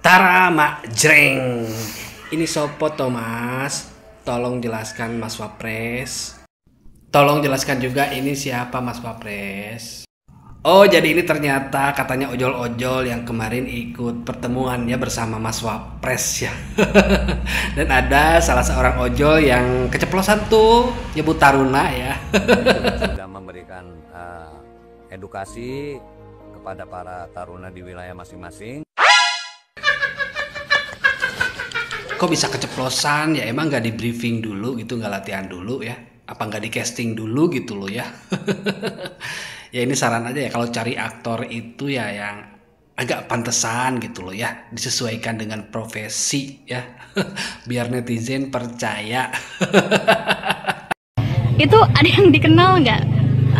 Tara Mak Jreng. Ini sopo Thomas? Tolong jelaskan Mas Wapres. Tolong jelaskan juga ini siapa Mas Wapres. Oh, jadi ini ternyata katanya ojol-ojol yang kemarin ikut pertemuannya bersama Mas Wapres ya. Dan ada salah seorang ojol yang keceplosan tuh nyebut Taruna ya. Sudah memberikan edukasi kepada para taruna di wilayah masing-masing. Kok bisa keceplosan ya? Emang nggak di briefing dulu gitu, nggak latihan dulu ya? Apa nggak di casting dulu gitu loh ya? Ya ini saran aja ya, kalau cari aktor itu ya yang agak pantesan gitu loh ya, disesuaikan dengan profesi ya, biar netizen percaya. Itu ada yang dikenal nggak?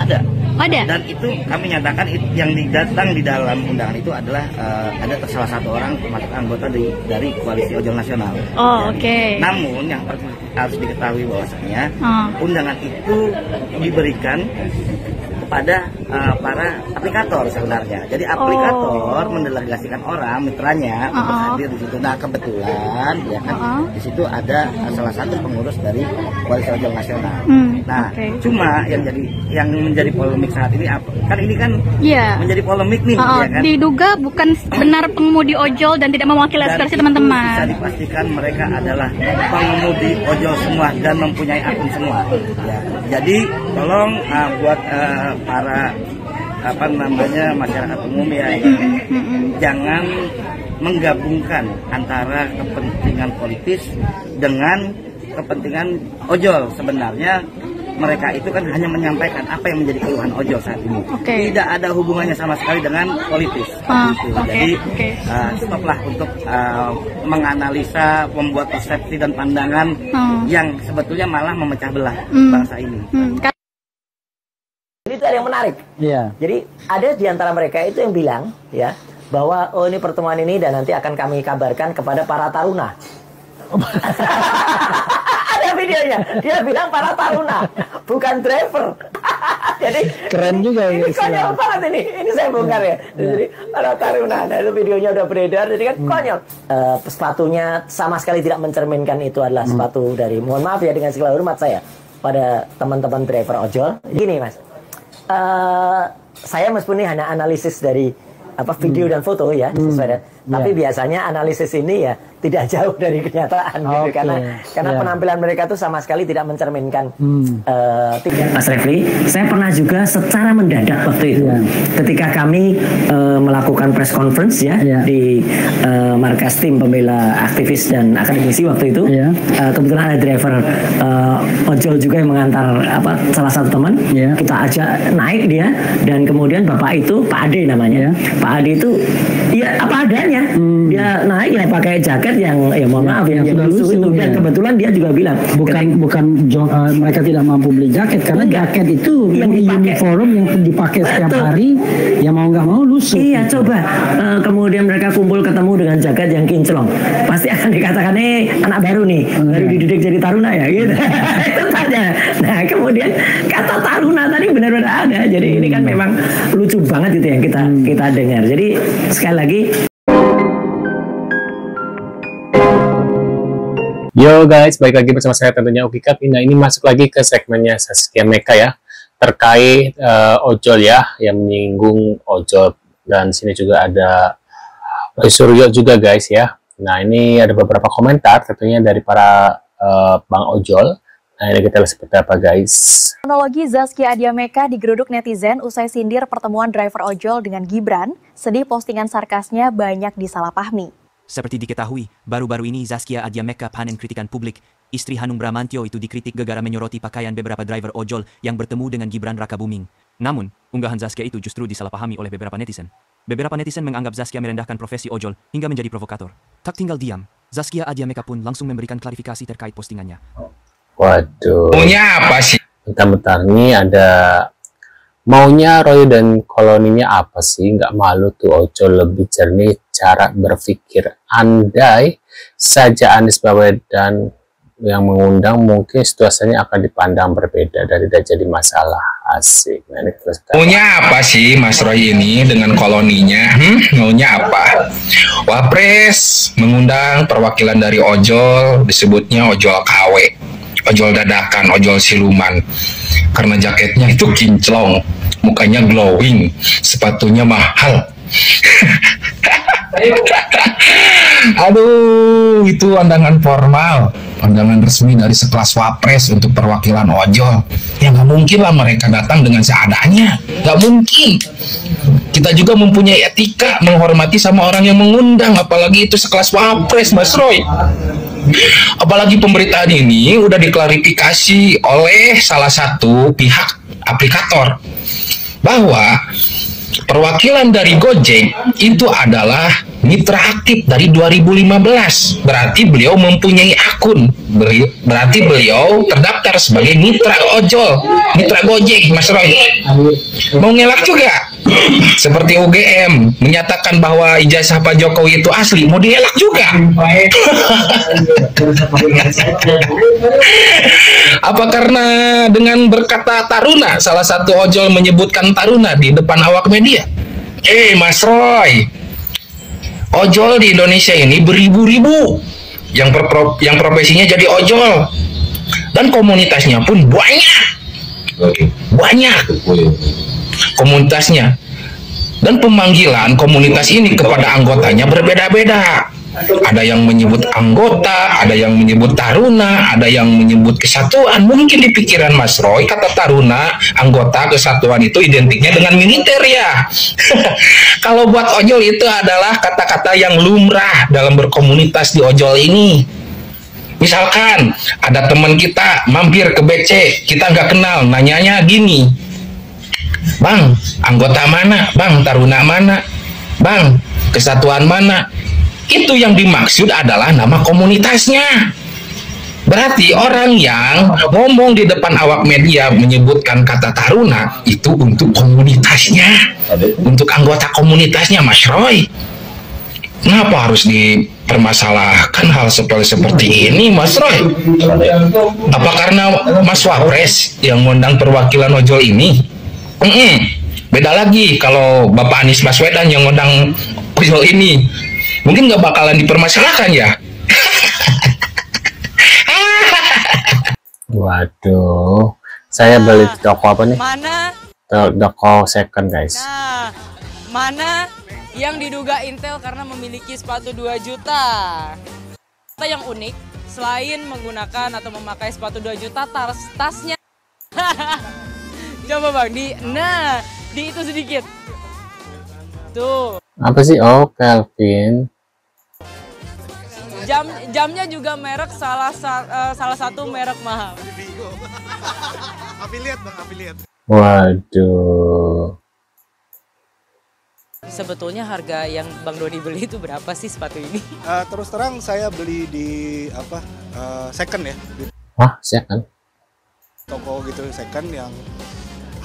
Ada. Ada. Dan itu kami nyatakan yang didatang di dalam undangan itu adalah ada salah satu orang termasuk anggota dari Koalisi Ojol Nasional. Oh, oke. Okay. Namun yang harus diketahui bahwasanya undangan itu diberikan kepada para aplikator sebenarnya. Jadi aplikator mendelegasikan orang mitranya untuk hadir di situ. Nah kebetulan ya kan di situ ada salah satu pengurus dari Koalisi Ojol Nasional. Nah cuma yang menjadi polemik saat ini kan ini kan menjadi polemik nih ya kan. Diduga bukan benar pengemudi ojol dan tidak mewakili aspirasi teman-teman. Bisa dipastikan mereka adalah pengemudi ojol semua dan mempunyai akun semua. Ya. Jadi tolong buat para masyarakat umum ya, jangan menggabungkan antara kepentingan politis dengan kepentingan ojol. Sebenarnya mereka itu kan hanya menyampaikan apa yang menjadi keluhan ojol saat ini. Tidak ada hubungannya sama sekali dengan politis. Jadi stoplah untuk menganalisa, membuat persepsi dan pandangan yang sebetulnya malah memecah belah bangsa ini. Jadi itu ada yang menarik. Jadi ada di antara mereka itu yang bilang ya bahwa oh ini pertemuan ini dan nanti akan kami kabarkan kepada para taruna. Ada videonya. Dia bilang para taruna, bukan driver. Jadi keren juga ini konyol banget ini. Ini saya bongkar ya. Jadi para taruna. Nah itu videonya udah beredar. Jadi kan konyol. Sepatunya sama sekali tidak mencerminkan itu adalah sepatu dari. Mohon maaf ya dengan segala hormat saya pada teman-teman driver ojol. Gini mas. Saya meskipun ini hanya analisis dari video dan foto ya, tapi biasanya analisis ini ya tidak jauh dari kenyataan gitu, karena penampilan mereka tuh sama sekali tidak mencerminkan. Mas Refli, saya pernah juga secara mendadak waktu itu ketika kami melakukan press conference di markas tim pembela aktivis dan akademisi waktu itu, kebetulan ada driver ojol juga yang mengantar salah satu teman, kita ajak naik dia, dan kemudian bapak itu Pak Ade namanya, Pak Ade itu ya apa adanya, dia naik ya pakai jaket yang mohon maaf yang lusuh itu, dan kebetulan dia juga bilang bukan mereka tidak mampu beli jaket karena jaket itu uniform yang dipakai setiap hari, ya mau nggak mau lusuh. Iya coba kemudian mereka kumpul ketemu dengan jaket yang kinclong, pasti akan dikatakan anak baru nih, baru dididik jadi taruna ya gitu. Itu saja. Nah kemudian kata taruna tadi benar-benar ada, jadi ini kan memang lucu banget itu yang kita dengar. Jadi sekali lagi. Yo guys, balik lagi bersama saya tentunya Ukikat. Nah ini masuk lagi ke segmennya Zaskia Meka ya, terkait ojol ya, yang menyinggung ojol, dan sini juga ada Roy Suryo juga guys ya. Nah ini ada beberapa komentar tentunya dari para bang ojol. Nah ini kita lihat seperti apa guys. Kronologi Zaskia Meka digeruduk netizen usai sindir pertemuan driver ojol dengan Gibran. Sedih postingan sarkasnya banyak disalahpahami. Seperti diketahui, baru-baru ini Zaskia Meka panen kritikan publik. Istri Hanung Bramantyo itu dikritik gara-gara menyoroti pakaian beberapa driver ojol yang bertemu dengan Gibran Rakabuming. Namun, unggahan Zaskia itu justru disalahpahami oleh beberapa netizen. Beberapa netizen menganggap Zaskia merendahkan profesi ojol hingga menjadi provokator. Tak tinggal diam, Zaskia Meka pun langsung memberikan klarifikasi terkait postingannya. Waduh. Maunya apa sih? Bentar-bentar nih ada maunya Roy dan koloninya apa sih? Nggak malu tuh ojol lebih jernih cara berpikir. Andai saja Anies Baswedan yang mengundang, mungkin situasinya akan dipandang berbeda dan tidak jadi masalah. Asik. Nah, ini terus Maunya apa sih Mas Roy ini dengan koloninya? Maunya apa? Wapres mengundang perwakilan dari ojol, disebutnya ojol KW, ojol dadakan, ojol siluman. Karena jaketnya itu kinclong, mukanya glowing, sepatunya mahal. Aduh, itu undangan formal, undangan resmi dari sekelas wapres untuk perwakilan ojol. Ya nggak mungkin lah mereka datang dengan seadanya, nggak mungkin. Kita juga mempunyai etika menghormati sama orang yang mengundang, apalagi itu sekelas wapres, Mas Roy. Apalagi pemberitaan ini udah diklarifikasi oleh salah satu pihak aplikator bahwa perwakilan dari Gojek itu adalah mitra aktif dari 2015. Berarti beliau mempunyai akun. Berarti beliau terdaftar sebagai mitra ojol, mitra Gojek, Mas Roy. Mau ngelak juga. Seperti UGM menyatakan bahwa ijazah Pak Jokowi itu asli, mau dielak juga. Apa karena dengan berkata Taruna, salah satu ojol menyebutkan Taruna di depan awak media? Mas Roy, ojol di Indonesia ini beribu-ribu yang profesinya jadi ojol, dan komunitasnya pun banyak komunitasnya, dan pemanggilan komunitas ini kepada anggotanya berbeda-beda. Ada yang menyebut anggota, ada yang menyebut Taruna, ada yang menyebut kesatuan. Mungkin di pikiran Mas Roy kata Taruna, anggota, kesatuan itu identiknya dengan militer ya. Kalau buat ojol itu adalah kata-kata yang lumrah dalam berkomunitas di ojol ini. Misalkan ada teman kita mampir ke BC, kita nggak kenal, nanyanya gini, Bang, anggota mana? Bang, Taruna mana? Bang, kesatuan mana? Itu yang dimaksud adalah nama komunitasnya. Berarti orang yang ngomong di depan awak media menyebutkan kata Taruna itu untuk komunitasnya, untuk anggota komunitasnya, Mas Roy. Kenapa harus dipermasalahkan hal seperti ini, Mas Roy? Apa karena Mas Wapres yang mengundang perwakilan ojol ini? Beda lagi kalau Bapak Anies Baswedan yang ngundang ojol ini. Mungkin nggak bakalan dipermasalahkan ya. Waduh, saya beli di toko apa nih? Mana? Toko second, guys. Nah, mana yang diduga Intel karena memiliki sepatu 2 juta? Yang unik, selain menggunakan atau memakai sepatu 2 juta, tasnya. Coba Bang, di itu sedikit. Tuh. Apa sih? Oh, Kelvin. Jamnya juga merek salah satu merek mahal. Afiliat Bang, afiliat. Waduh. Sebetulnya harga yang Bang Doni beli itu berapa sih sepatu ini? Terus terang saya beli di second ya. Wah, second. Toko gitu second yang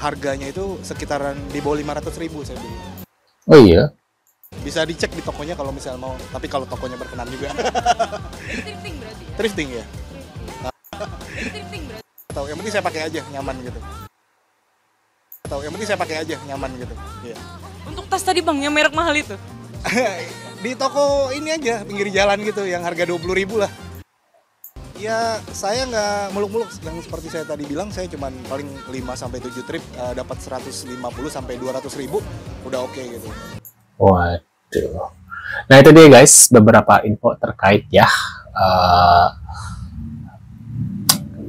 harganya itu sekitaran di bawah 500.000 saya beli. Oh iya. Bisa dicek di tokonya kalau misal mau, tapi kalau tokonya berkenan juga. Thrifting berarti ya? Thrifting ya? Thrifting berarti? Atau yang penting saya pakai aja, nyaman gitu. Atau yang penting saya pakai aja, nyaman gitu. Iya. Untuk tas tadi Bang, yang merek mahal itu? Di toko ini aja, pinggir jalan gitu, yang harga 20.000 lah. Ya, saya nggak muluk-muluk, yang seperti saya tadi bilang, saya cuma paling 5-7 trip, dapat 150-200.000, udah oke gitu. Waduh. Nah itu dia guys, beberapa info terkait ya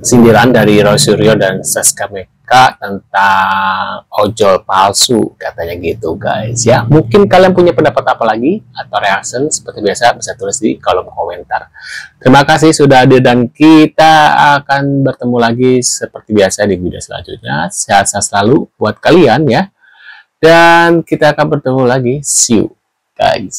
sindiran dari Roy Suryo dan Saskia Meka tentang ojol palsu katanya gitu guys ya. Mungkin kalian punya pendapat apa lagi atau reaction seperti biasa bisa tulis di kolom komentar. Terima kasih sudah hadir dan kita akan bertemu lagi seperti biasa di video selanjutnya. Sehat-sehat selalu buat kalian ya. Dan kita akan bertemu lagi. See you, guys.